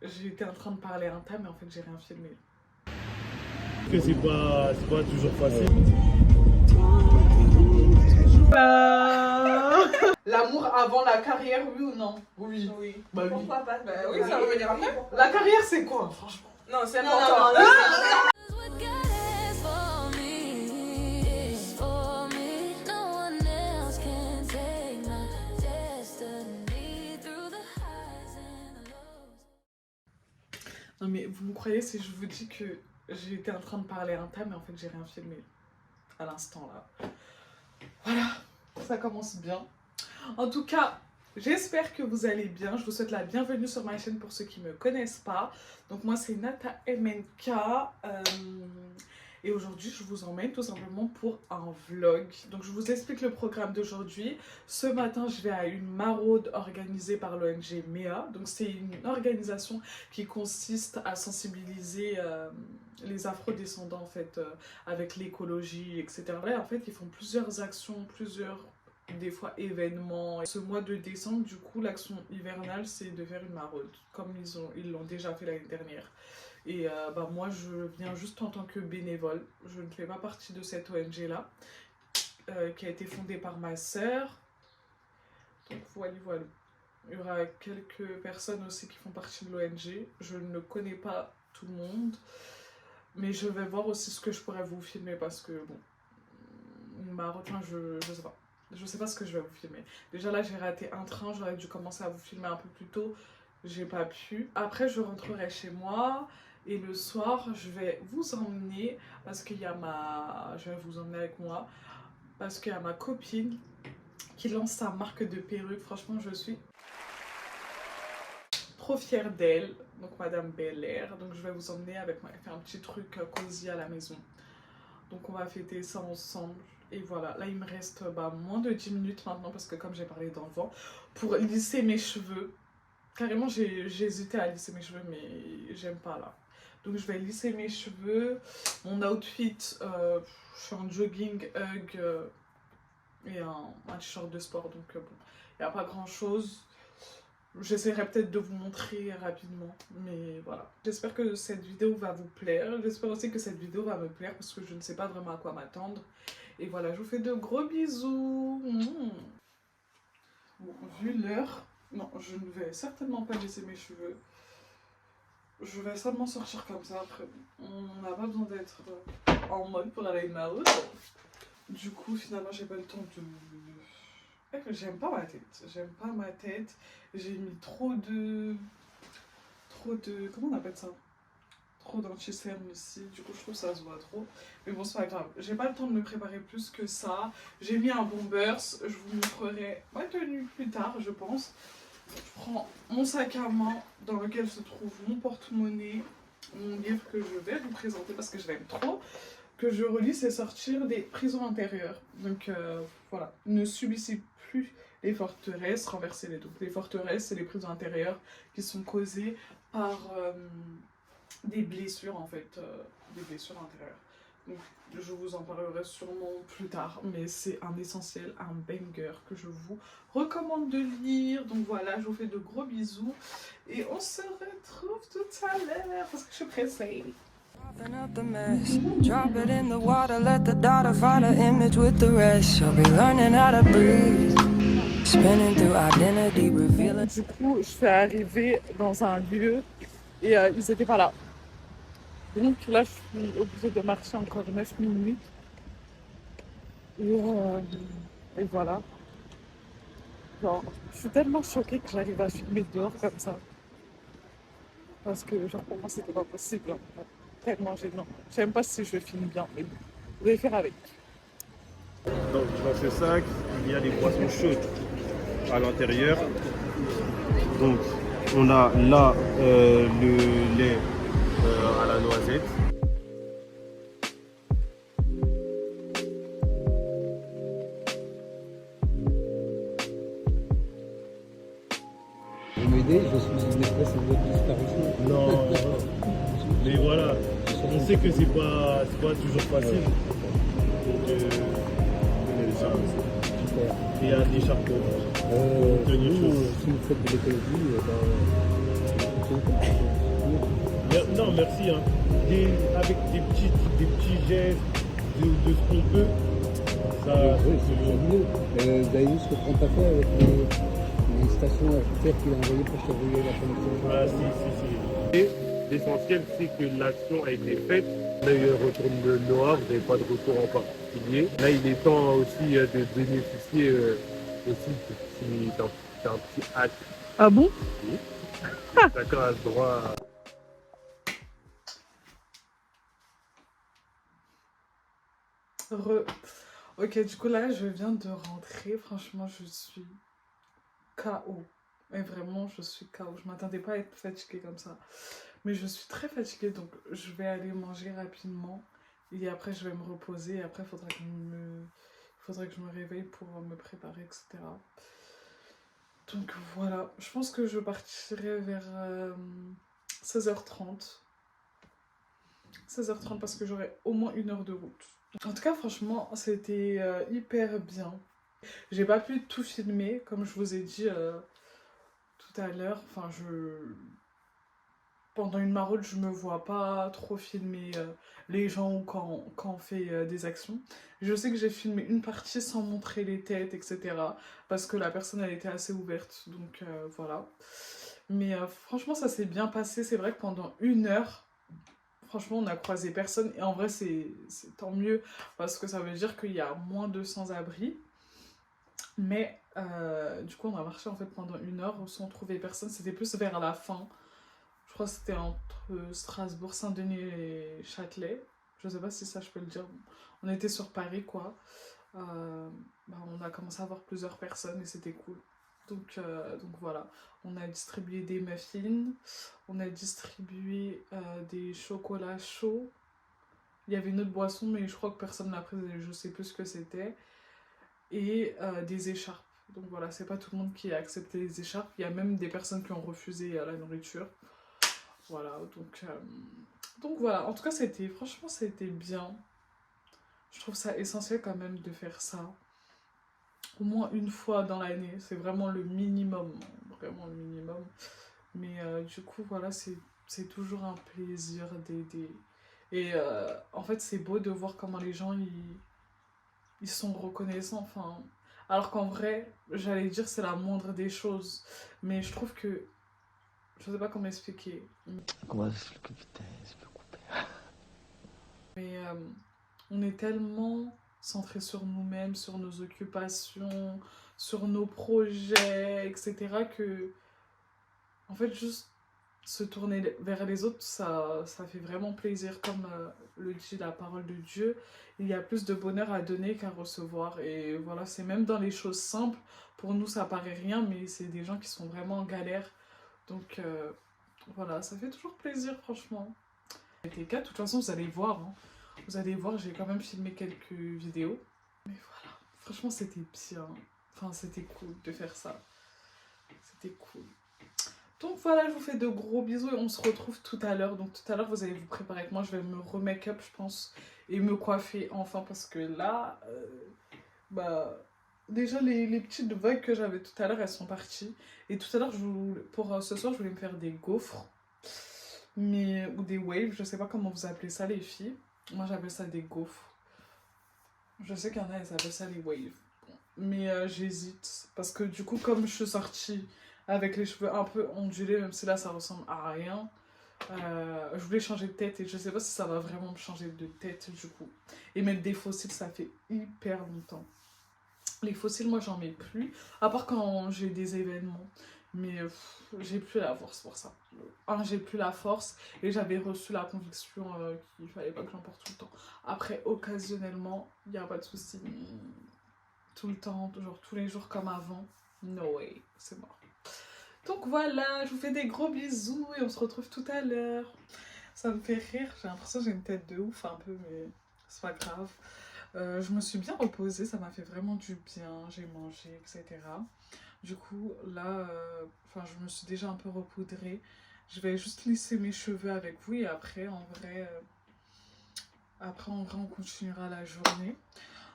J'étais en train de parler à un tas, mais en fait, j'ai rien filmé. Que c'est pas toujours facile. L'amour avant la carrière, oui ou non? Oui. Bah oui. Pourquoi pas? Bah oui, ça va revenir après. La carrière, c'est quoi, franchement? Non, c'est Non, important. non, non, What God has for me is for me. No one else can take my destiny through the highs and the lows. Non mais vous me croyez si je vous dis que j'étais en train de parler à un tas, mais en fait j'ai rien filmé à l'instant là. Voilà, ça commence bien. En tout cas, j'espère que vous allez bien. Je vous souhaite la bienvenue sur ma chaîne pour ceux qui ne me connaissent pas. Donc moi c'est Nata MNK. Et aujourd'hui, je vous emmène tout simplement pour un vlog. Donc, je vous explique le programme d'aujourd'hui. Ce matin, je vais à une maraude organisée par l'ONG MEA. Donc, c'est une organisation qui consiste à sensibiliser les afro-descendants, en fait, avec l'écologie, etc. Là, en fait, ils font plusieurs actions, des fois événements. Ce mois de décembre, du coup, l'action hivernale, c'est de faire une maraude, comme ils l'ont déjà fait l'année dernière. Et moi, je viens juste en tant que bénévole. Je ne fais pas partie de cette ONG-là, qui a été fondée par ma sœur. Donc voilà. Il y aura quelques personnes aussi qui font partie de l'ONG. Je ne connais pas tout le monde. Mais je vais voir aussi ce que je pourrais vous filmer parce que, bon, je sais pas. Je sais pas ce que je vais vous filmer. Déjà là, j'ai raté un train. J'aurais dû commencer à vous filmer un peu plus tôt. J'ai pas pu. Après, je rentrerai chez moi. Et le soir, je vais vous emmener parce qu'il y a je vais vous emmener avec moi parce qu'il y a ma copine qui lance sa marque de perruque. Franchement, je suis trop fière d'elle. Donc, Madame Bel Air. Donc, je vais vous emmener avec moi faire un petit truc cosy à la maison. Donc, on va fêter ça ensemble. Et voilà, là, il me reste moins de 10 minutes maintenant parce que comme j'ai parlé dans le vent, pour lisser mes cheveux. Carrément, j'ai hésité à lisser mes cheveux, mais j'aime pas là. Donc je vais lisser mes cheveux. Mon outfit, je suis en jogging, hug et un t-shirt de sport. Donc bon, il n'y a pas grand chose. J'essaierai peut-être de vous montrer rapidement. Mais voilà. J'espère que cette vidéo va vous plaire. J'espère aussi que cette vidéo va me plaire parce que je ne sais pas vraiment à quoi m'attendre. Et voilà, je vous fais de gros bisous. Bon, vu l'heure, non, je ne vais certainement pas laisser mes cheveux. Je vais seulement sortir comme ça après. On n'a pas besoin d'être en mode pour aller maraude. Du coup, finalement, j'ai pas le temps de... J'aime pas ma tête. J'aime pas ma tête. J'ai mis trop de... Comment on appelle ça? Trop d'anti-cerne ici. Du coup, je trouve que ça se voit trop. Mais bon, c'est pas grave. J'ai pas le temps de me préparer plus que ça. J'ai mis un bombers. Je vous montrerai ma tenue plus tard, je pense. Je prends mon sac à main dans lequel se trouve mon porte-monnaie, mon livre que je vais vous présenter parce que je l'aime trop, que je relis, c'est Sortir des prisons intérieures. Donc voilà, ne subissez plus les forteresses, renversez les doubles. Les forteresses, c'est les prisons intérieures qui sont causées par des blessures en fait, des blessures intérieures. Donc, je vous en parlerai sûrement plus tard, mais c'est un essentiel, un banger que je vous recommande de lire. Donc voilà, je vous fais de gros bisous et on se retrouve tout à l'heure parce que je suis pressée. Dropping up the mess, drop it in the water, let the daughter find her image with the rest. She'll be learning how to breathe, spinning through identity, revealing. Du coup, je suis arrivée dans un lieu et ils n'étaient pas là. Donc là, je suis obligée de marcher encore 9 minutes. Et voilà. Genre, je suis tellement choquée que j'arrive à filmer dehors comme ça. Parce que genre pour moi, c'était pas possible. Hein. Tellement gênant. Je sais même pas si je filme bien, mais bon, vous allez faire avec. Donc dans ce sac, il y a des boissons chaudes à l'intérieur. Donc on a là le lait à la noisette. Vous m'aidez, je suis une espèce de disparition. Non, mais voilà, on sait que c'est pas toujours facile. Donc Super. il y a des charbons pour tenir chaud. Si vous faites de l'écologie, dire merci, hein. Avec des petits gestes, de ce qu'on peut. Ça, Oui, c'est fabuleux. Vous avez vu ce que Trump a fait avec les stations à terre qu'il a envoyées pour surveiller la connexion? voilà, si. Et l'essentiel, c'est que l'action a été faite. On a eu un retour de noir, vous n'avez pas de retour en particulier. Là, il est temps aussi de bénéficier aussi d'un petit hack. Ah bon? Oui. Chacun a le droit à... Ok, du coup là, je viens de rentrer. Franchement, je suis KO. Et vraiment, je suis KO. Je m'attendais pas à être fatiguée comme ça. Mais je suis très fatiguée, donc je vais aller manger rapidement. Et après, je vais me reposer. Et après, il faudra que je me réveille pour me préparer, etc. Donc voilà. Je pense que je partirai vers 16h30. 16h30 parce que j'aurai au moins 1 heure de route. En tout cas, franchement, c'était hyper bien. J'ai pas pu tout filmer, comme je vous ai dit tout à l'heure. Enfin, pendant une maraude, je me vois pas trop filmer les gens ou quand on fait des actions. Je sais que j'ai filmé une partie sans montrer les têtes, etc. Parce que la personne, elle était assez ouverte. Donc voilà. Mais franchement, ça s'est bien passé. C'est vrai que pendant 1 heure... Franchement, on a croisé personne et en vrai, c'est tant mieux parce que ça veut dire qu'il y a moins de sans-abri. Mais du coup, on a marché en fait pendant 1 heure sans trouver personne. C'était plus vers la fin. Je crois que c'était entre Strasbourg, Saint-Denis et Châtelet. Je sais pas si ça, je peux le dire. On était sur Paris, quoi. On a commencé à voir plusieurs personnes et c'était cool. Donc voilà, on a distribué des muffins, on a distribué des chocolats chauds. Il y avait une autre boisson, mais je crois que personne n'a pris, je sais plus ce que c'était. Et des écharpes. Donc voilà, c'est pas tout le monde qui a accepté les écharpes. Il y a même des personnes qui ont refusé la nourriture. Voilà, donc voilà. En tout cas, franchement, c'était bien. Je trouve ça essentiel quand même de faire ça. Au moins 1 fois dans l'année, c'est vraiment le minimum, mais du coup voilà, c'est toujours un plaisir d'aider et en fait c'est beau de voir comment les gens ils sont reconnaissants, enfin, alors qu'en vrai j'allais dire c'est la moindre des choses, mais je trouve que je sais pas comment expliquer, mais on est tellement centré sur nous-mêmes, sur nos occupations, sur nos projets, etc. que, en fait, juste se tourner vers les autres, ça fait vraiment plaisir. Comme le dit la parole de Dieu, il y a plus de bonheur à donner qu'à recevoir. Et voilà, c'est même dans les choses simples. Pour nous, ça paraît rien, mais c'est des gens qui sont vraiment en galère. Donc, voilà, ça fait toujours plaisir, franchement. De toute façon, vous allez voir, hein. Vous allez voir, j'ai quand même filmé quelques vidéos. Mais voilà, franchement, c'était bien. Enfin, c'était cool de faire ça. C'était cool. Donc voilà, je vous fais de gros bisous et on se retrouve tout à l'heure. Donc tout à l'heure, vous allez vous préparer avec moi. Je vais me remake-up, je pense, et me coiffer enfin. Parce que là, déjà, les petites vagues que j'avais tout à l'heure, elles sont parties. Et tout à l'heure, pour ce soir, je voulais me faire des gaufres. Ou des waves, je sais pas comment vous appelez ça, les filles. Moi, j'appelle ça des gaufres. Je sais qu'il y en a, elles appellent ça les waves. Mais j'hésite. Parce que du coup, comme je suis sortie avec les cheveux un peu ondulés, même si là, ça ressemble à rien, je voulais changer de tête. Et je sais pas si ça va vraiment me changer de tête, du coup. Et mettre des fossiles, ça fait hyper longtemps. Les fossiles, moi, j'en mets plus. À part quand j'ai des événements. Mais j'ai plus la force pour ça. J'ai plus la force et j'avais reçu la conviction qu'il fallait pas que j'en porte tout le temps. Après, occasionnellement, il n'y a pas de souci. Tout le temps, genre tous les jours comme avant, no way, c'est mort. Donc voilà, je vous fais des gros bisous et on se retrouve tout à l'heure. Ça me fait rire, j'ai l'impression que j'ai une tête de ouf un peu, mais c'est pas grave. Je me suis bien reposée, ça m'a fait vraiment du bien, j'ai mangé, etc. Du coup, là, je me suis déjà un peu repoudrée. Je vais juste lisser mes cheveux avec vous et après, en vrai, on continuera la journée.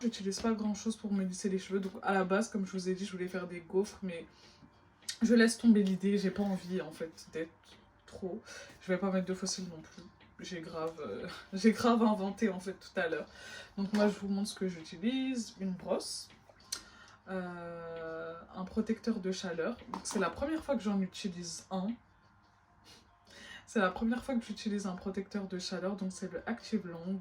J'utilise pas grand chose pour me lisser les cheveux. Donc, à la base, comme je vous ai dit, je voulais faire des gaufres, mais je laisse tomber l'idée. J'ai pas envie, en fait, d'être trop. Je vais pas mettre de fossiles non plus. J'ai grave inventé en fait tout à l'heure. Donc moi je vous montre ce que j'utilise. Une brosse. Un protecteur de chaleur. C'est la première fois que j'en utilise un. C'est la première fois que j'utilise un protecteur de chaleur. Donc c'est le Active Long.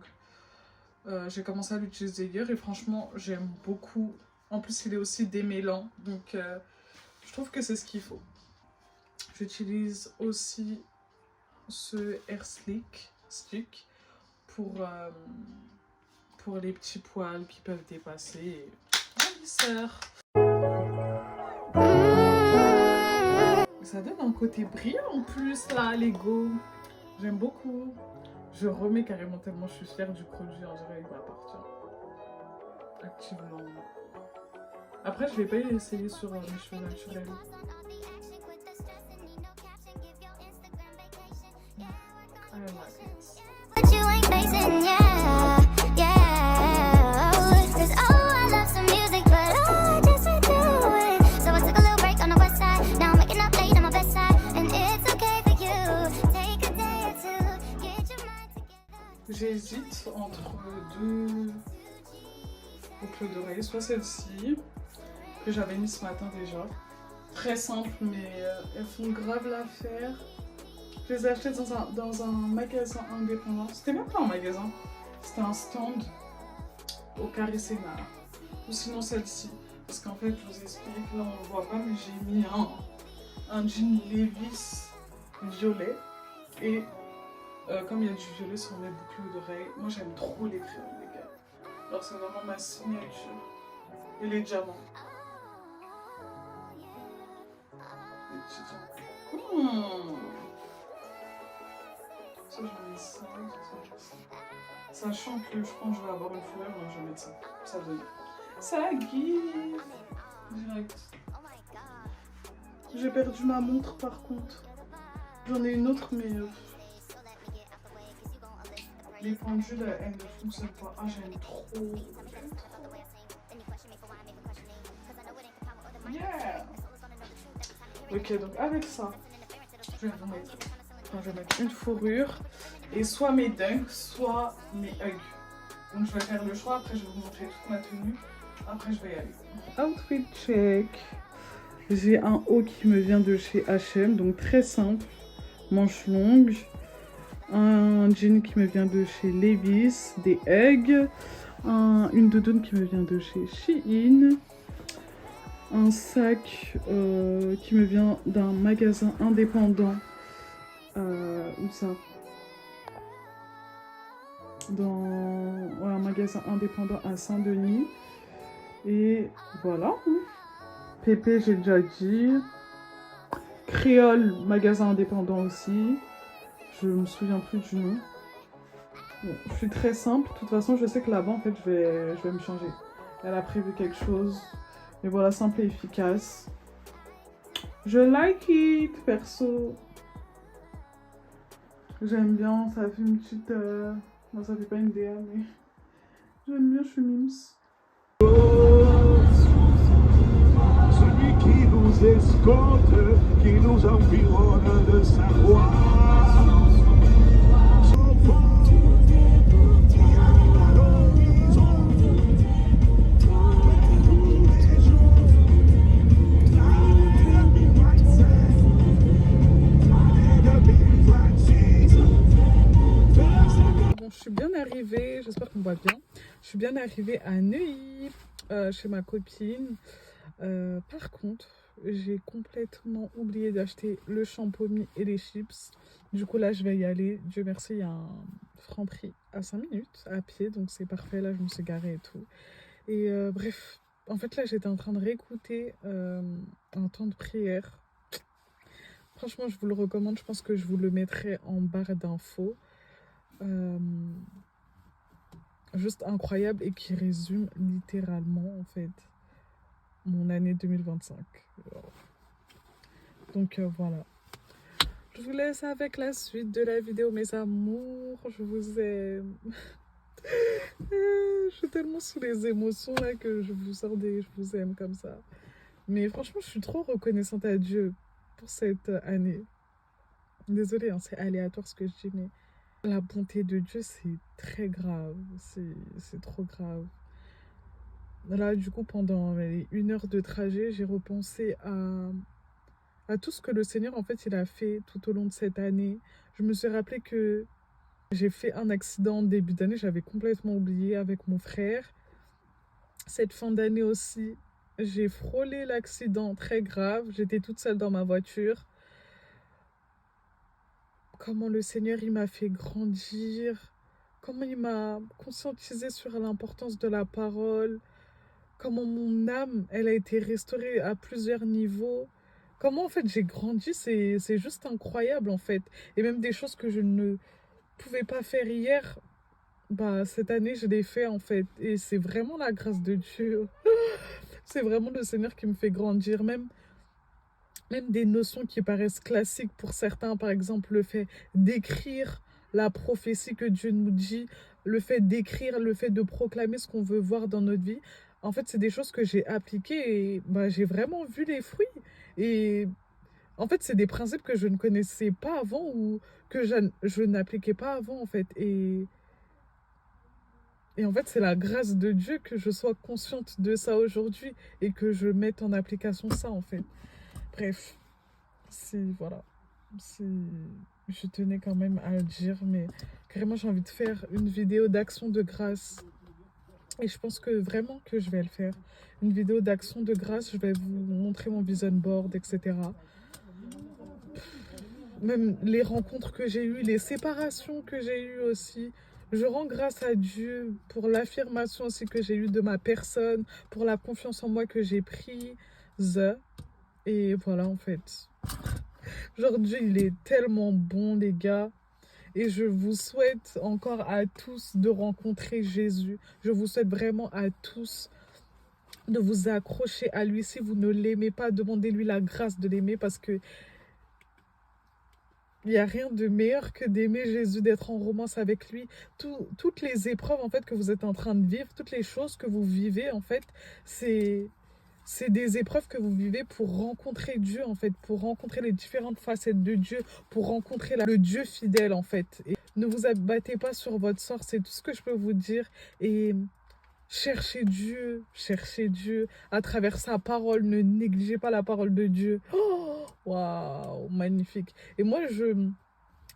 J'ai commencé à l'utiliser hier et franchement j'aime beaucoup. En plus il est aussi démêlant. Donc je trouve que c'est ce qu'il faut. J'utilise aussi ce Air Stick pour les petits poils qui peuvent dépasser. Ravisseur. Ça donne un côté brillant en plus là, Lego. J'aime beaucoup. Je remets carrément tellement je suis fière du produit. On dirait qu'il va partir. Active Long. Après, je vais pas essayer sur mes cheveux naturels. I like it. But you ain't facing, yeah, yeah. 'Cause I love some music, but I just can't do it. So I took a little break on the west side. Now I'm waking up late on my best side, and it's okay for you. Take a day or two, get your mind together. J'hésite entre deux boucles d'oreilles, soit celle-ci que j'avais mis ce matin déjà, très simple mais elles font grave l'affaire. Je les ai achetées dans un magasin indépendant. C'était même pas un magasin, c'était un stand au Carré Sénat. Ou sinon celle-ci. Parce qu'en fait, je vous explique, là on ne voit pas, mais j'ai mis un jean Levi's violet. Et comme il y a du violet sur mes boucles d'oreilles, moi j'aime trop les crayons, les gars. Alors c'est vraiment ma signature. Et les diamants. Les petits diamants. Ça, je mets ça, sachant que je pense que je vais avoir une fleur, donc je vais mettre ça. Ça donne. Ça give direct. J'ai perdu ma montre par contre. J'en ai une autre, mais les pendules, elles ne fonctionnent pas. Ah, j'aime trop. Yeah. Ok, donc avec ça, je vais vous mettre. Je vais mettre une fourrure et soit mes dunks, soit mes hugs. Donc je vais faire le choix, après je vais vous montrer toute ma tenue, après je vais y aller. Outfit check. J'ai un haut qui me vient de chez H&M, donc très simple, manche longue. Un jean qui me vient de chez Levi's, des hugs. Une doudoune qui me vient de chez Shein. Un sac qui me vient d'un magasin indépendant. Où ça? Dans un magasin indépendant à Saint-Denis. Et voilà. Pépé, j'ai déjà dit. Créole, magasin indépendant aussi. Je me souviens plus du nom. Bon, je suis très simple. De toute façon, je sais que là-bas, en fait, je vais me changer. Elle a prévu quelque chose. Mais voilà, simple et efficace. Je like it, perso. J'aime bien, ça fait une petite... Bon, ça fait pas une DA, mais... J'aime bien, je suis mims. Celui qui nous escorte, qui nous environne de sa voix. Je suis bien arrivée, j'espère qu'on voit bien. Je suis bien arrivée à Neuilly, chez ma copine. Par contre, j'ai complètement oublié d'acheter le shampoing et les chips. Du coup, là, je vais y aller. Dieu merci, il y a un Franprix à 5 minutes à pied, donc c'est parfait. Là, je me suis garée et tout. Et bref, en fait, là, j'étais en train de réécouter un temps de prière. Franchement, je vous le recommande. Je pense que je vous le mettrai en barre d'infos. Juste incroyable et qui résume littéralement en fait mon année 2025. Donc voilà, je vous laisse avec la suite de la vidéo, mes amours, je vous aime. Je suis tellement sous les émotions là que je vous sors des je vous aime comme ça, mais franchement je suis trop reconnaissante à Dieu pour cette année. Désolée, hein, c'est aléatoire ce que je dis, mais la bonté de Dieu, c'est très grave. C'est trop grave. Là, du coup, pendant les 1 heure de trajet, j'ai repensé à tout ce que le Seigneur, en fait, il a fait tout au long de cette année. Je me suis rappelé que j'ai fait un accident en début d'année, j'avais complètement oublié avec mon frère. Cette fin d'année aussi, j'ai frôlé l'accident très grave. J'étais toute seule dans ma voiture. Comment le Seigneur, il m'a fait grandir. Comment il m'a conscientisé sur l'importance de la parole. Comment mon âme, elle a été restaurée à plusieurs niveaux. Comment, en fait, j'ai grandi, c'est juste incroyable, en fait. Et même des choses que je ne pouvais pas faire hier, bah, cette année, je l'ai fait, en fait. Et c'est vraiment la grâce de Dieu. C'est vraiment le Seigneur qui me fait grandir. Même des notions qui paraissent classiques pour certains, par exemple, le fait d'écrire la prophétie que Dieu nous dit, le fait d'écrire, le fait de proclamer ce qu'on veut voir dans notre vie. En fait, c'est des choses que j'ai appliquées et bah, j'ai vraiment vu les fruits. Et en fait, c'est des principes que je ne connaissais pas avant ou que je n'appliquais pas avant, en fait. Et en fait, c'est la grâce de Dieu que je sois consciente de ça aujourd'hui et que je mette en application ça, en fait. Bref, voilà. Je tenais quand même à le dire, mais carrément, j'ai envie de faire une vidéo d'action de grâce. Et je pense que vraiment que je vais le faire. Une vidéo d'action de grâce, je vais vous montrer mon vision board, etc. Même les rencontres que j'ai eues, les séparations que j'ai eues aussi. Je rends grâce à Dieu pour l'affirmation aussi que j'ai eue de ma personne, pour la confiance en moi que j'ai prise. Et voilà, en fait. Aujourd'hui, il est tellement bon, les gars. Et je vous souhaite encore à tous de rencontrer Jésus. Je vous souhaite vraiment à tous de vous accrocher à lui. Si vous ne l'aimez pas, demandez-lui la grâce de l'aimer parce que il n'y a rien de meilleur que d'aimer Jésus, d'être en romance avec lui. Toutes les épreuves en fait que vous êtes en train de vivre, toutes les choses que vous vivez en fait, c'est des épreuves que vous vivez pour rencontrer Dieu en fait, pour rencontrer les différentes facettes de Dieu, pour rencontrer le Dieu fidèle en fait. Et ne vous abattez pas sur votre sort, c'est tout ce que je peux vous dire. Et cherchez Dieu à travers sa parole, ne négligez pas la parole de Dieu. Oh, waouh, magnifique. Et moi,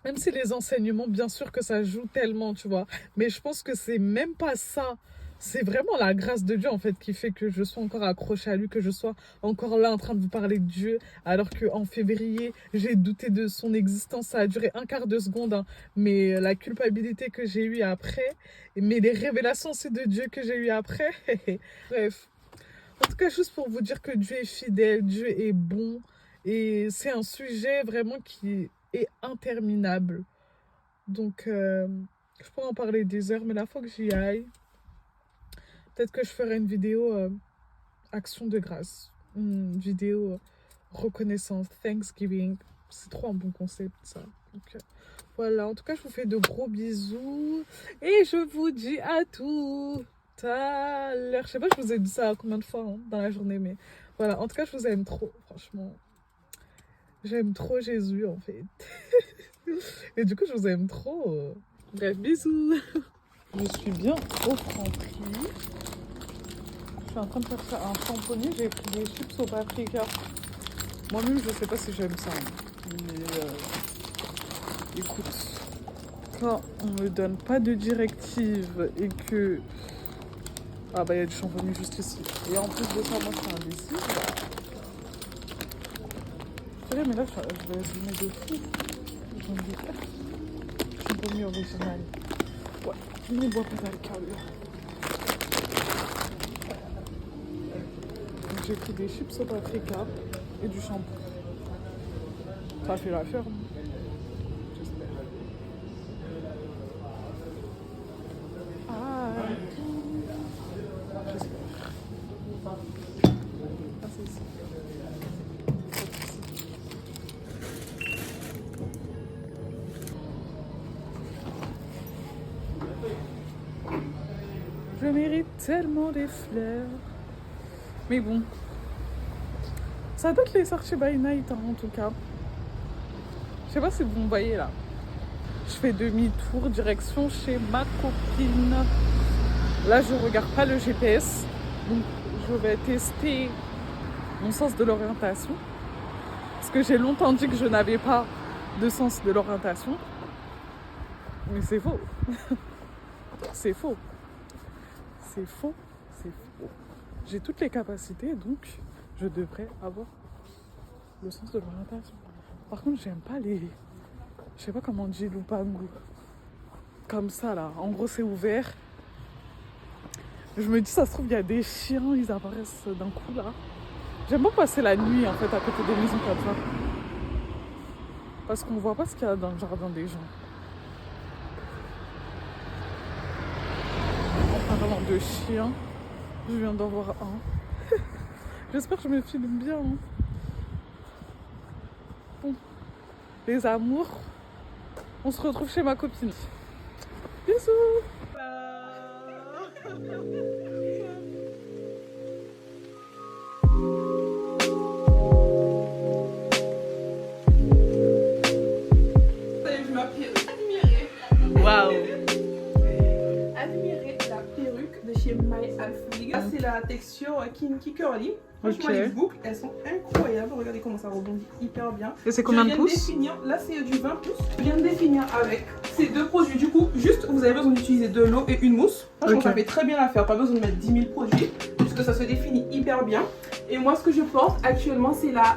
même si les enseignements, bien sûr que ça joue tellement, tu vois, mais je pense que c'est même pas ça. C'est vraiment la grâce de Dieu, en fait, qui fait que je sois encore accrochée à lui, que je sois encore là en train de vous parler de Dieu, alors qu'en février, j'ai douté de son existence. Ça a duré un quart de seconde, hein, mais la culpabilité que j'ai eue après, mais les révélations aussi de Dieu que j'ai eues après. Bref. En tout cas, juste pour vous dire que Dieu est fidèle, Dieu est bon, et c'est un sujet vraiment qui est interminable. Donc, je pourrais en parler des heures, mais la fois que j'y aille, peut-être que je ferai une vidéo action de grâce, une vidéo reconnaissance, Thanksgiving. C'est trop un bon concept, ça. Donc, voilà, en tout cas, je vous fais de gros bisous et je vous dis à tout à l'heure. Je sais pas, je vous ai dit ça combien de fois hein, dans la journée, mais voilà, en tout cas, je vous aime trop, franchement. J'aime trop Jésus, en fait. Et du coup, je vous aime trop. Bref, bisous. Je suis bien au Franprix. Je suis en train de faire ça un champonnier. J'ai pris des chips au paprika. Moi-même, je sais pas si j'aime ça. Hein. Mais écoute, quand on me donne pas de directive et que... Ah bah il y a du champonnier juste ici. Et en plus de ça, moi je suis indécise. C'est vrai, mais là je vais zoomer de fou. J'ai envie de faire. Champonnier original. Ouais, je ne bois pas d'alcool. Donc j'ai pris des chips au paprika et du shampoing. Ça fait l'affaire. J'espère. Ah, j'espère. Ah, c'est ici. Je mérite tellement des fleurs. Mais bon. Ça doit être les sorties by night, hein, en tout cas. Je sais pas si vous me voyez là. Je fais demi-tour, direction chez ma copine. Là, je regarde pas le GPS. Donc, je vais tester mon sens de l'orientation. Parce que j'ai longtemps dit que je n'avais pas de sens de l'orientation. Mais c'est faux. C'est faux. C'est faux. C'est faux. J'ai toutes les capacités, donc je devrais avoir le sens de l'orientation. Par contre, j'aime pas les... Je sais pas comment on dit Lupango. Comme ça, là. En gros, c'est ouvert. Je me dis, ça se trouve, il y a des chiens, ils apparaissent d'un coup, là. J'aime pas passer la nuit, en fait, à côté des maisons comme ça. Parce qu'on voit pas ce qu'il y a dans le jardin des gens. En parlant de chiens, je viens d'en voir un. J'espère que je me filme bien. Hein. Bon, les amours, on se retrouve chez ma copine. Bisous. Je m'appelle Admiré. Waouh. Admiré la perruque de chez My Alfred. Là, c'est la texture Kinky Curly. Franchement, Ok. les boucles, elles sont incroyables. Regardez comment ça rebondit hyper bien. Et c'est combien de pouces? Là, c'est du 20 pouces. Je viens de définir avec ces deux produits. Du coup, juste, vous avez besoin d'utiliser de l'eau et une mousse. Franchement, Ok. ça fait très bien l'affaire. Pas besoin de mettre 10 000 produits, puisque ça se définit hyper bien. Et moi, ce que je porte actuellement, c'est la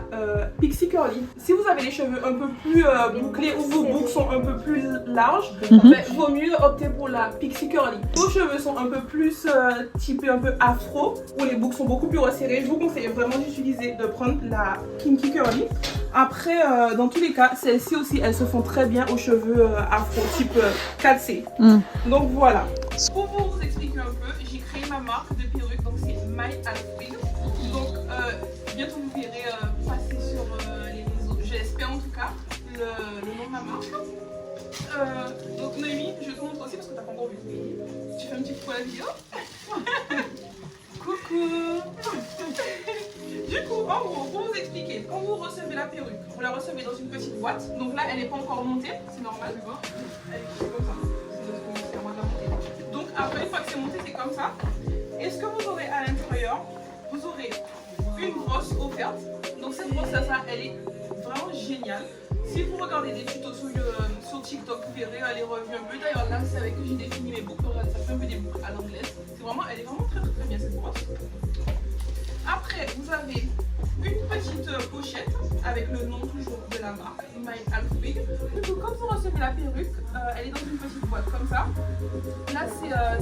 Pixie Curly. Si vous avez les cheveux un peu plus bouclés ou vos boucles sont un peu plus larges, vaut mieux opter pour la Pixie Curly. Vos cheveux sont un peu plus typés un peu afro, où les boucles sont beaucoup plus resserrées. Je vous conseille vraiment de prendre la Kinky Curly. Après, dans tous les cas, celles-ci aussi, elles se font très bien aux cheveux afro, type 4C. Donc voilà. Pour vous expliquer un peu, j'ai créé ma marque de perruque, donc c'est My Alfred. Donc bientôt vous verrez passer sur les réseaux, j'espère en tout cas, le nom de ma marque. Donc Noémie, je te montre aussi parce que t'as pas encore vu. Tu fais un petit coup à la vidéo. Coucou. Du coup, en gros, pour vous expliquer, quand vous recevez la perruque, vous la recevez dans une petite boîte. Donc là, elle n'est pas encore montée, c'est normal, tu vois. Elle est comme ça. C'est à moi de la monter. Donc après, une fois que c'est monté, c'est comme ça. Et ce que vous aurez à l'intérieur, vous aurez une brosse offerte. Donc cette brosse là, elle est vraiment géniale. Si vous regardez des tutos sur TikTok, vous verrez, elle est revue un peu. D'ailleurs là, c'est avec que j'ai défini mes boucles. Ça fait un peu des boucles à l'anglaise. Elle est vraiment très bien cette brosse. Après, vous avez une petite pochette avec le nom toujours de la marque, My Alfred. Du coup, quand vous recevez la perruque, elle est dans une petite boîte comme ça. Là,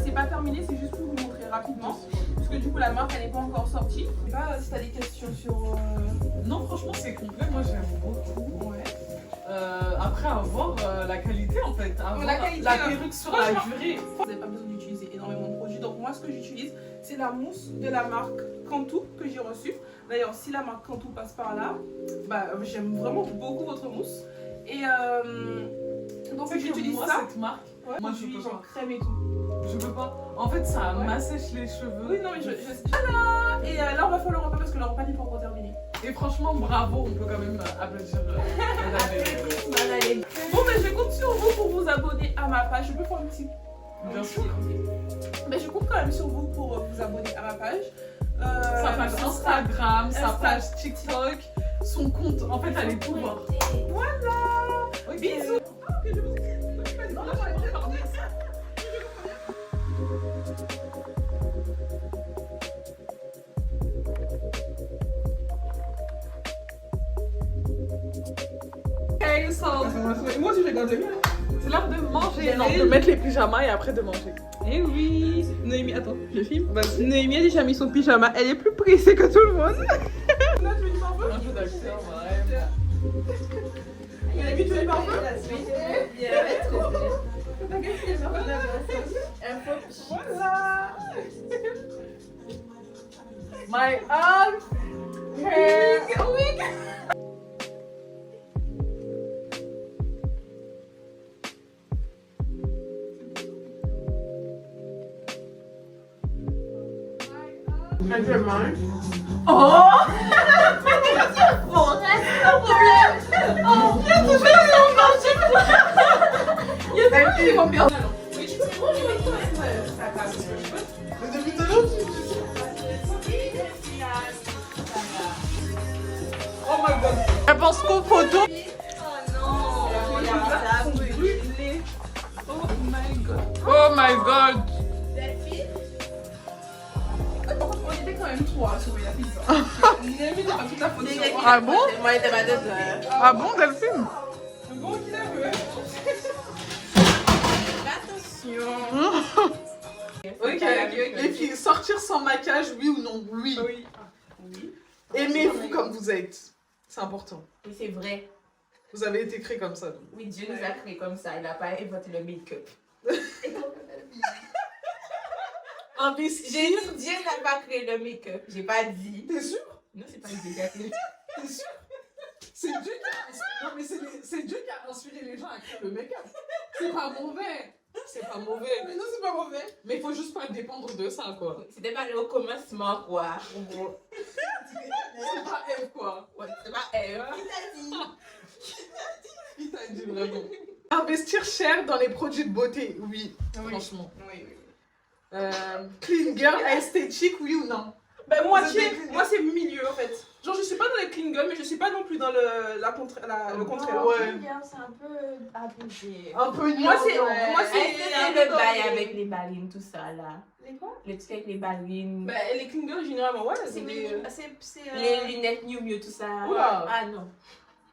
c'est pas terminé, c'est juste pour vous montrer rapidement. Parce que du coup, la marque, elle n'est pas encore sortie. Je sais pas si tu as des questions sur... Non, franchement, c'est complet. Moi, j'aime beaucoup. Ouais. Après, avoir la qualité, en fait. Avoir La qualité, la perruque sur la durée. Vous n'avez pas besoin d'utiliser énormément de produits. Donc moi, ce que j'utilise, c'est la mousse de la marque Cantu que j'ai reçue. D'ailleurs, si la marque Cantu passe par là, bah, j'aime vraiment beaucoup votre mousse. Et donc j'utilise moi, ça. cette marque, Ouais, moi, je je peux genre pas. crème et tout. Je peux pas. En fait, ça Ouais. m'assèche les cheveux. Oui, non, mais Voilà. Et là, on va faire le repas parce que le repas n'est pas encore terminé. Et franchement, bravo, on peut quand même applaudir. Bon, mais je compte sur vous pour vous abonner à ma page. Je peux faire un petit... Bien sûr. Mais je compte quand même sur vous pour vous abonner à ma page. Sa page Instagram, sa Insta. page TikTok, son compte. En fait, allez tout voir. Voilà. Ok. Bisous. Ah, ok, je vous... Non, là, j'allais dire, pardon. Hey, so, Moi aussi, je regarde le mien. c'est l'heure de manger. J'ai Non, raison. de mettre les pyjamas et après de manger. Eh oui. Noémie, attends, je filme. Noémie a déjà mis son pyjama. Elle est plus pressée que tout le monde. Là, tu veux du parfum? Un jeu d'acteur, ouais. Noémie, tu veux du parfum? Voilà. My arm. Oui. Oh! Ils vont bien. Oui, tu peux manger avec toi, ça passe ce que je peux. Mais depuis tout à l'heure, oh my god. Elle pense qu'aux photos. Oh my god. On était quand même 3 à sauver la pizza. Némi n'a pas toute la faute sur moi. Ah bon? Moi, j'étais pas 2 heures. Ah bon, Delphine? Bon, qui l'a vu? Ok, les filles, sortir sans maquillage, oui ou non? Oui. Oui. Aimez-vous comme vous êtes. C'est important. Oui, c'est vrai. Vous avez été créé comme ça. Donc. Oui, Dieu nous a créés comme ça. Il n'a pas inventé le make-up. Imbécile. J'ai dit Dieu n'a pas créé le make-up. J'ai pas dit. T'es sûr? Non, c'est pas Dieu qui a créé. T'es sûr? C'est Dieu qui a inspiré. Non, mais c'est Dieu qui a inspiré les gens à créer le make-up. C'est pas mauvais. C'est pas mauvais. Mais non, c'est pas mauvais. Mais il faut juste pas dépendre de ça, quoi. C'était pas le commencement, quoi. C'est pas elle, quoi. Ouais, c'est pas elle. Qui t'a dit vraiment? Investir cher dans les produits de beauté, oui. Franchement. Oui. Clean girl esthétique, oui ou non? Ben, Vous êtes moitié, des- moi c'est milieu en fait. Genre, je suis pas dans les clean girls, mais je suis pas non plus dans le contraire. Ouais. C'est un peu abusé. Un peu Moi, c'est. ouais. Moi, C'est c'est. le bail avec les ballerines, tout ça, là. Les quoi? Le truc avec les ballerines. Ben, les clean girls, généralement, ouais. C'est des- les lunettes Miu Miu, tout ça. Oula. Ah non.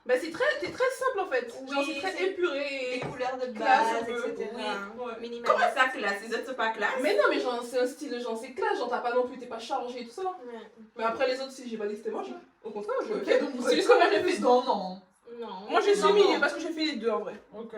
Ben, c'est très simple en fait. Genre, Oui, c'est très c'est- épuré Les et. couleurs de Classe, base, un peu. etc. Oui, ouais. Minimal. Ça classe, les autres sont pas classe. Mais non, mais genre, c'est un style de genre, c'est classe. Genre, t'as pas non plus, t'es pas chargé et tout ça. Mais après, les autres, si j'ai pas dit que c'était moche. Hein. Au contraire, je. Ok, donc vous C'est êtes juste que moi, j'ai plus fait. dans non. Non. Moi, je suis Non, milieu non. parce que j'ai fait les deux en vrai. Ok.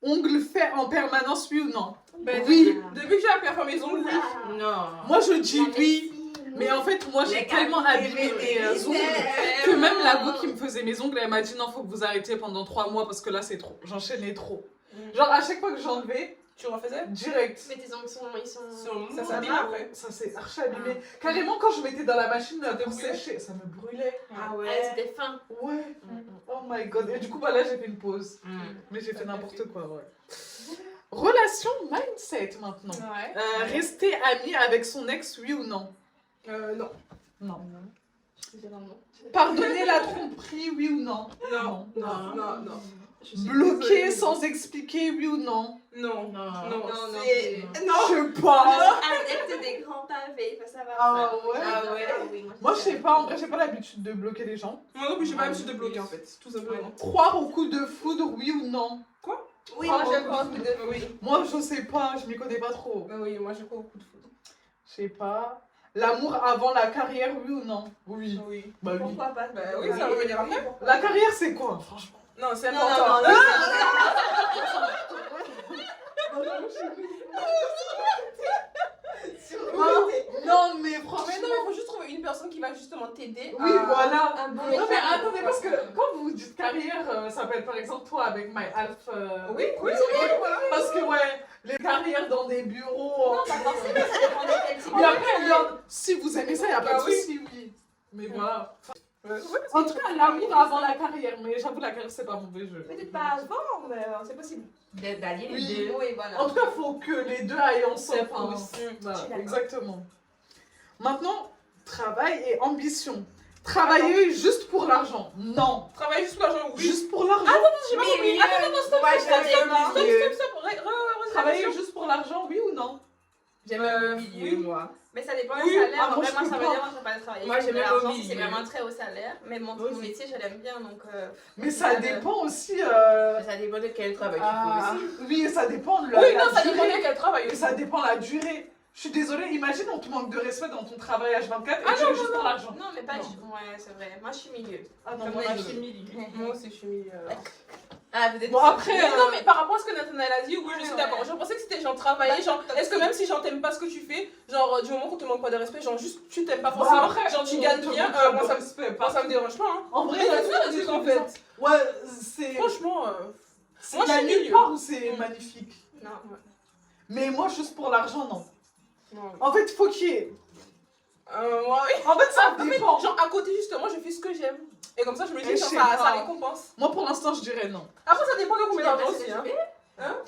Ongles faits en permanence, oui ou non? Ben, Oui. Depuis que j'ai appris à faire mes ongles, oui. Non. Moi je dis oui. Mais en fait, moi j'ai Les tellement cartes abîmé TV, mes les ongles lunettes. que même la go qui me faisait mes ongles, elle m'a dit non, faut que vous arrêtiez pendant 3 mois parce que là c'est trop. J'enchaînais trop. Genre à chaque fois que j'enlevais, Tu refaisais? direct. Mais tes ongles sont. Ils sont. Ça s'abîme après. Ça s'est archi abîmé. Carrément, quand je mettais dans la machine pour sécher, ça me brûlait. Ah C'était fin. Ouais. Oh my god. Et du coup, bah là j'ai fait une pause. Mais j'ai fait n'importe quoi, ouais. Relation mindset maintenant. Ouais. Rester ami avec son ex, oui ou non? Non. Non. Je dirais non. Pardonner la tromperie, oui ou non? Non. Non. Bloquer sans expliquer, oui ou non? Non. Non. Non. C'est. Non. Je sais pas. Adepte des grands pavés, faut savoir Ah ça. ouais? Ah ouais. Oui, Moi je sais pas, en vrai j'ai pas l'habitude de bloquer les gens. Moi non plus, j'ai pas l'habitude de bloquer en fait, tout simplement. Croire au coup de foudre, oui ou non? Oui, Ah, moi bon. je crois que de. Oui. Moi je sais pas, je m'y connais pas trop. Oui, moi je crois au coup de foudre. Je sais pas. L'amour avant la carrière, oui ou non? Oui. Oui. Bah oui. Pourquoi pas? Bah oui, ça va revenir après. La carrière c'est quoi, franchement? Non, c'est Non, non, important. non, Non mais Mais franchement. non, il faut juste trouver une personne qui va justement t'aider. Oui, voilà. un bon Non mais attendez, parce que quand vous dites carrière, ça peut être par exemple toi avec My Half. Oui, voilà. Parce que ouais, les carrières dans des bureaux. Non, pas forcément, ça dépend de quel type Mais après, regarde, si vous aimez ça, il n'y a pas de Ah oui. souci, oui. Mais voilà. En tout cas, l'amour avant la carrière. Mais j'avoue, la carrière, c'est pas mauvais jeu. Peut-être pas avant, mais c'est possible. D'allier les Oui. deux. Oui, voilà. En tout cas, il faut que les deux aillent ensemble. Ça pousse. Voilà, Je suis d'accord. exactement. Maintenant, travail et ambition. Travailler juste pour l'argent. Non. Travailler juste pour l'argent, oui. Juste pour l'argent. J'ai pas compris. Milieu. Attends, stop, Moi, stop, je stop, dirais milieu. stop. Travailler juste pour l'argent, oui ou non? J'aime le milieu, oui. moi. Mais ça dépend Oui, du salaire. ah, moi, En vrai, je moi, peux ça veut pas. dire, moi, je vais pas travailler. Moi, j'aime Mais le l'argent, milieu. c'est vraiment très haut salaire. Mais mon métier, je l'aime bien, donc. Mais ça dépend aussi. Ça dépend de quel travail tu Ah, fais aussi. oui, ça dépend de la, Oui, la non, ça dépend durée. de quel travail Et aussi. ça dépend de la durée. Je suis désolée, imagine on te manque de respect dans ton travail H24 et tu es juste pour l'argent. Non, mais pas. Non. Ouais, c'est vrai. Moi, je suis milieu. Ah non, Comme moi la je vie. suis milieu. Moi aussi, je suis mis. Ah, vous êtes. Bon après, Mais non, mais par rapport à ce que Nathanaël a dit, oui, je suis Ouais. d'accord. Je pensais que c'était genre travailler, genre, est-ce que même si genre t'aimes pas ce que tu fais, genre du moment qu'on te manque pas de respect, genre juste tu t'aimes pas forcément, genre tu gagnes bien, moi ça me dérange pas. Hein. En vrai, Mais il y a c'est tout ça, un c'est truc en en fait. fait. Ouais, c'est. Franchement, C'est moi, il y a je suis nulle milieu. part où c'est magnifique. Non. Mais moi, juste pour l'argent, non. non. En fait, faut qu'il y ait. Ouais. En fait, ça En fait, dépend. genre à côté justement, je fais ce que j'aime. Et comme ça, je me dis Et genre, je sais ça pas. récompense. Moi, pour l'instant, je dirais non. Après, ça dépend de combien d'argent aussi. Hein.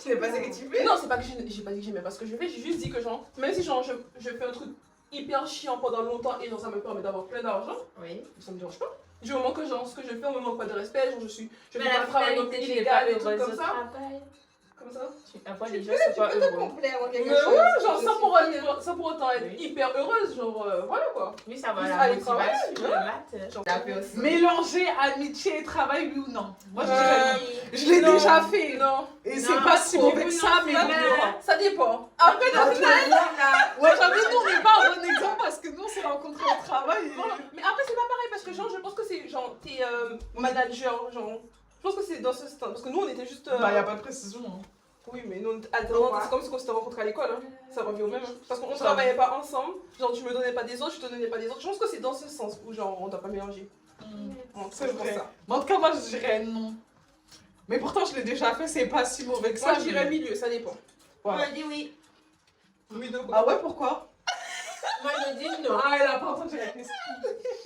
Tu n'es pas ce que tu fais. Non, c'est pas que j'ai pas dit que j'aimais pas ce que je fais, j'ai juste dit que genre, même si genre je fais un truc hyper chiant pendant longtemps et genre ça me permet d'avoir plein d'argent, Oui. ça me dérange pas. Du moment que genre ce que je fais, on me manque pas de respect, genre je fais Mais pas la de travail non plus finalité, tu n'es illégal pas et tout heureuse comme au ça. travail. Comme ça. Après, Tu les peux, gens sont tu pas peux te heureux. complaire en quelque Mais chose. ouais, genre sans aussi. pour autant être hyper heureuse, genre voilà quoi. Oui, ça va, Plus la aller motivation, travailler, le maths. Genre, La fait aussi. Mélanger amitié et travail, oui ou non? Moi, je dirais Euh, non. Je l'ai non. déjà fait. Non. Et Non, c'est pas si trop. mauvais que ça, mais Non, bon. Ça dépend. Après, dans le Ouais, j'avoue, nous, on n'est pas un bon exemple parce que nous, on s'est rencontrés au travail. Et... Mais après, c'est pas pareil parce que genre, je pense que c'est genre, t'es manager, genre. Je pense que c'est dans ce stade. Parce que nous, on était juste. Bah, y a pas de précision. Hein. Oui, mais nous, alternante, c'est comme si on s'était rencontrés à l'école. Hein. Ça revient au même. Hein. Parce qu'on ne travaillait pas ensemble. Genre, tu me donnais pas des autres, je te donnais pas des autres. Je pense que c'est dans ce sens où, genre, on doit pas mélanger. Bon, C'est je pense vrai. ça. Mais en tout cas, moi, je dirais non. Mais pourtant, je l'ai déjà fait, c'est pas si mauvais que ça. Moi, je dirais mais- milieu, ça dépend. Voilà. Je dis oui. Oui, de Ah ouais, pourquoi? Moi, je dis non. Ah, elle a pas entendu la question.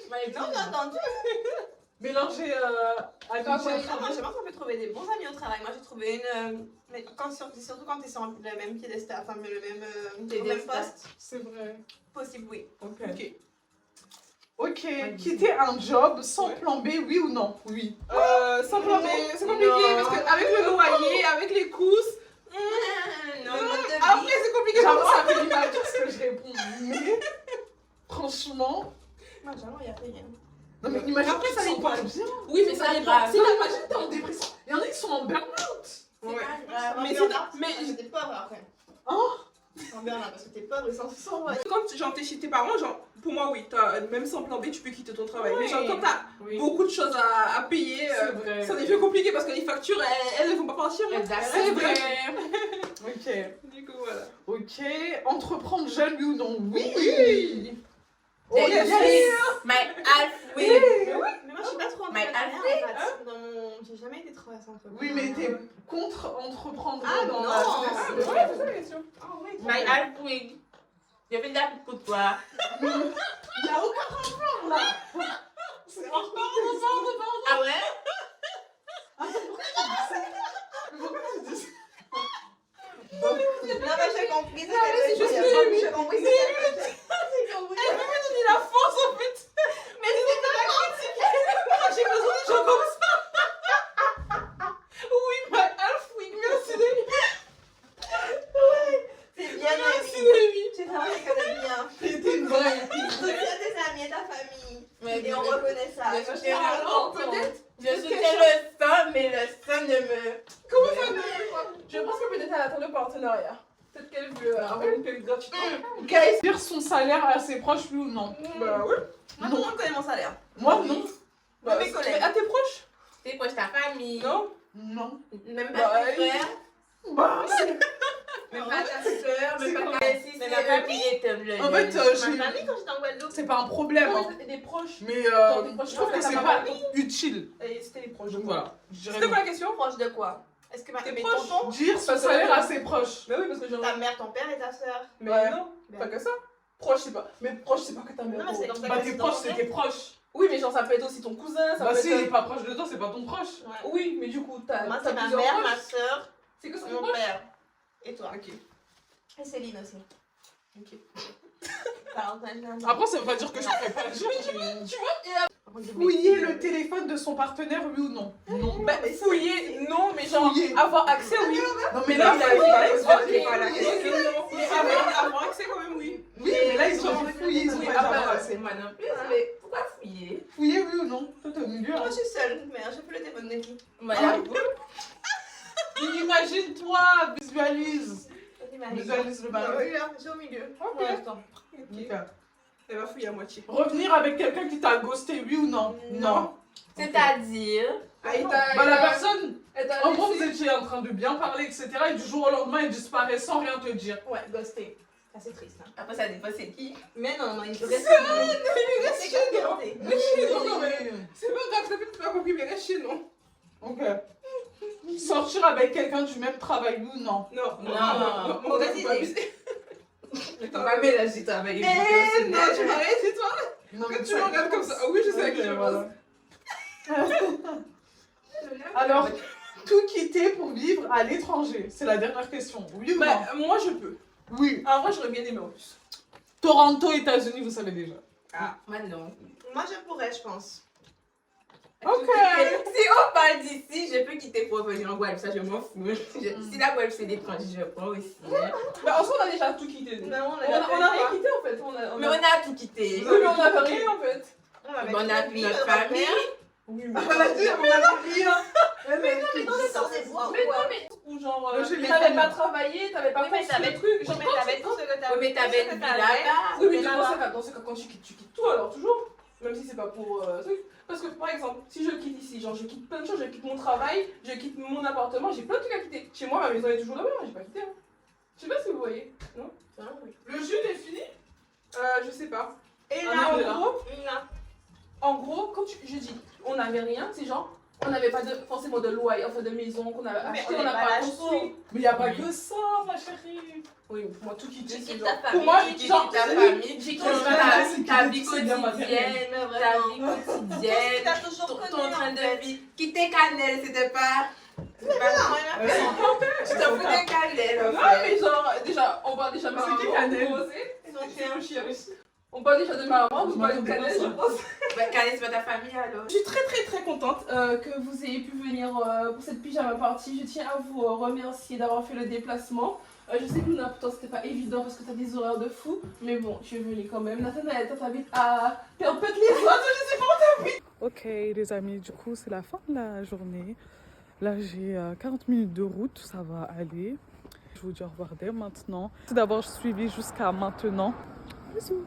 Moi, je dis Non, j'ai entendu. Mélanger amitié Moi, et travail. je pense qu'on peut trouver des bons amis au travail. Moi, j'ai trouvé une. Mais surtout quand t'es sur le même piédestal, enfin, le même Piédestal. poste. C'est vrai. Possible, oui. Ok. Ok. Ok, quitter un job sans plan B, oui ou non? Oui. Simplement, mais c'est compliqué Non. parce qu'avec le loyer, avec les courses, Non, mode de vie. après c'est compliqué. J'avoue, ça fait du mal tout ce que je réponds. Mais, franchement... Moi, vraiment, il n'y a rien. Non mais imagine Après, qu'ils ça sont dépend. pas bien. Oui, mais ça pas dépend. grave. C'est imagine t'es en dépression. Il y en a qui sont en burn-out. C'est Ouais. pas grave. Mais Mais c'est- t'es pauvre après. Oh. En Berlin, parce que t'es pauvre et sans sang. Ouais. Quand genre t'es chez tes parents, genre pour moi oui, même sans plan B, tu peux quitter ton travail. Mais genre Oui. quand t'as Oui. beaucoup de choses à payer, C'est vrai. ça devient compliqué parce que les factures elles vont pas partir. Hein. Exactement. C'est vrai. Ok. Du coup voilà. Ok. Entreprendre jeune, oui ou non? Oui. Oui. Oh, Yes. yes. My half, oui. Mais moi, je suis pas trop Mais entrepreneur, Alfred, en fait. Dans mon... J'ai jamais été trop à ça entrepreneur. Oui, mais t'es contre entreprendre Ah, dans non. la Ah, business. ouais, c'est ça la question. Ah ouais, My half, oui. Je fais de la pub pour toi. Il n'y a aucun rapport là. C'est encore Ah ouais? Pourquoi tu dis ça? Non, mais j'ai compris ce mais qu'elle c'est veut juste dire. les J'ai compris ce qu'elle veut dire. J'ai compris. Elle veut me donner la force en fait. Mais c'est pas la critique. J'ai besoin de gens comme ça. Oui, my half, oui, merci Denis. C'est bien, Merci Noémie. Denis. Tu travailles quand même bien. T'es une vraie. Tu soutiens tes amis et ta famille. Mais Et on reconnaît ça. Je soutiens le Alors, sang. peut-être. Je soutiens le sang, mais le sang ne me... Comment ça ne Je pense que peut-être elle attend le partenariat. Peut-être qu'elle veut avoir une paye gratuitement. Quel dire son salaire à ses proches, oui ou non? Bah oui. Moi, tout le monde connaît mon salaire. Moi, non. Bah, mes collègues. mais à tes proches C'est proche ta famille. Non. Non. Même Bah, pas tes oui. frères. Bah, Même pas ta soeur. Même pas ta... Si Mais c'est ma eux famille. qui établissent le En fait, lien. Ma j'ai- famille, quand j'étais en Guadeloupe. c'est pas un problème. Non, Hein. mais c'était des proches. Mais Je trouve que c'est pas utile. Et c'était les proches. Donc voilà. Je dirais C'était quoi non. la question Proche de quoi? Est-ce que T'es mes proche tontons, Dire son Parce que- salaire à ses proches. Mais oui, parce que genre. ta mère, ton père et ta soeur? Mais Ouais. non, pas que ça. Proche, c'est pas. Mais proche, c'est pas que ta mère. Non, mais c'est comme ça Bah, que tes c'est proches, dans c'est mon tes proches. Oui, mais genre, ça peut être aussi ton cousin. Ça Bah, peut si il est être. pas proche de toi, c'est pas ton proche. Ouais. Oui, mais du coup, t'as. Moi, t'as c'est ma plusieurs mère, proches. ma soeur, C'est que son mon proche. père. Et toi? Ok. Et Céline aussi. Ok. Après, ça veut pas dire que je ferais pas le jeu. Tu vois, Fouiller le téléphone de son partenaire, oui ou non? Non. bah, fouiller, non, mais genre, Fouiller. avoir accès, oui. Non, mais là, il a voilà. Mais avoir accès, quand même, oui. Oui, mais là, ils ont fait fouiller, ils ont Oui, pas ah dit bah, avoir C'est accès. moi non plus, mais pourquoi fouiller? Fouiller, oui ou non? Toi, t'es au milieu. Moi, Hein. je suis seule, mais j'ai plus le téléphone de qui? Moi, Imagine-toi, visualise. Visualise le Bah balai. oui, là, j'ai au milieu. Ok. Pour l'instant. Ok. Elle va fouiller à moitié. Revenir avec quelqu'un qui t'a ghosté, oui ou non? Non. c'est-à-dire... Ah, il t'a. Bah, la personne, Elle t'a en gros, laissé- vous étiez en train de bien parler, etc. Et du jour au lendemain, il disparaît sans rien te dire. Ouais, ghosté. Ça, c'est triste. Hein. Après, ça dépend c'est qui. Mais non, il reste chez nous. C'est chez nous. gardé. Mais chez nous, non, mais. C'est pas grave, t'as peut-être pas compris, mais reste chez nous. Ok. Sortir avec quelqu'un du même travail, oui ou non? Non, Non. Mauvaise faut pas idée. abuser. On va mélanger toi avec une Non, tu m'arrêtes, c'est toi Non, que tu me regardes comme ça. Ah oui, je sais à qui je pense. Alors, tout quitter pour vivre à l'étranger? C'est la dernière question. Oui ou non? Bah, moi, je peux. Oui. En vrai, j'aurais bien aimé en plus. Toronto, États-Unis, vous savez déjà. Ah, moi non. Moi, je pourrais, je pense. Ok. Si on parle d'ici, je peux quitter pour venir en Guadeloupe, ça je m'en fous. Si la Guadeloupe c'est l'étranger, je prends aussi. Hein. Bah, en soi, on a déjà tout quitté. nous. Non, On a rien quitté en fait. Mais on a tout quitté. Oui, mais on a rien en fait. On a vu notre famille. Oui, On a dit, on a pris, hein. Mais non, mais c'est censé voir Mais quoi. non, mais. Ou genre, Je l'ai t'avais fait. pas travaillé, t'avais pas Oui, mais fait t'avais le truc. Oui, mais t'avais tout ce que t'avais. Oui, mais t'avais une vie là-bas. Oui, mais dans ce cas, quand tu quittes tout alors, toujours. Même si c'est pas pour truc. Parce que par exemple, si je quitte ici, genre je quitte plein de choses, je quitte mon travail, je quitte mon appartement, j'ai plein de trucs à quitter. Chez moi, ma maison est toujours là-bas, j'ai pas quitté. Hein. Je sais pas si vous voyez. Non? Le jus est fini? Je sais pas. Et Ah, là, non, là. En gros, quand je dis on n'avait rien, c'est genre on n'avait pas forcément de loyer, enfin de maison qu'on avait Mais acheté, on on n'a est pas pas à construit. Mais y a pas que ça, ma chérie. Oui, pour moi tout quitter, Tu c'est quittes genre. ta Pour moi, famille, tu genre, ta famille, j'ai ton quitté ta vie c'est bien quotidienne, ta vie quotidienne, T'as toujours connu, ton train en fait. de vie. Quitter Canel, c'était pas. C'est pas Non, Elles sont tu t'en fous de Canel en Non, fait. mais genre, déjà, on parle déjà de ma C'est qui maman, Canel? vous osez. Ils ont fait un chien aussi. On parle déjà de ma maman, vous Je parlez de m'attendais Canel, pas à je ça. pense. Bah, Canel, c'est pas ta famille alors. Je suis très contente que vous ayez pu venir pour cette pyjama party. Je tiens à vous remercier d'avoir fait le déplacement. Je sais que Luna, pour toi c'était pas évident parce que t'as des horaires de fou, mais bon, tu es venue quand même. Nathanaël, toi t'habites à Perpète les Oies, je sais pas. Ok les amis, du coup c'est la fin de la journée. Là j'ai 40 minutes de route, ça va aller. Je vous dis au revoir dès maintenant. Merci d'avoir suivi jusqu'à maintenant. Bisous.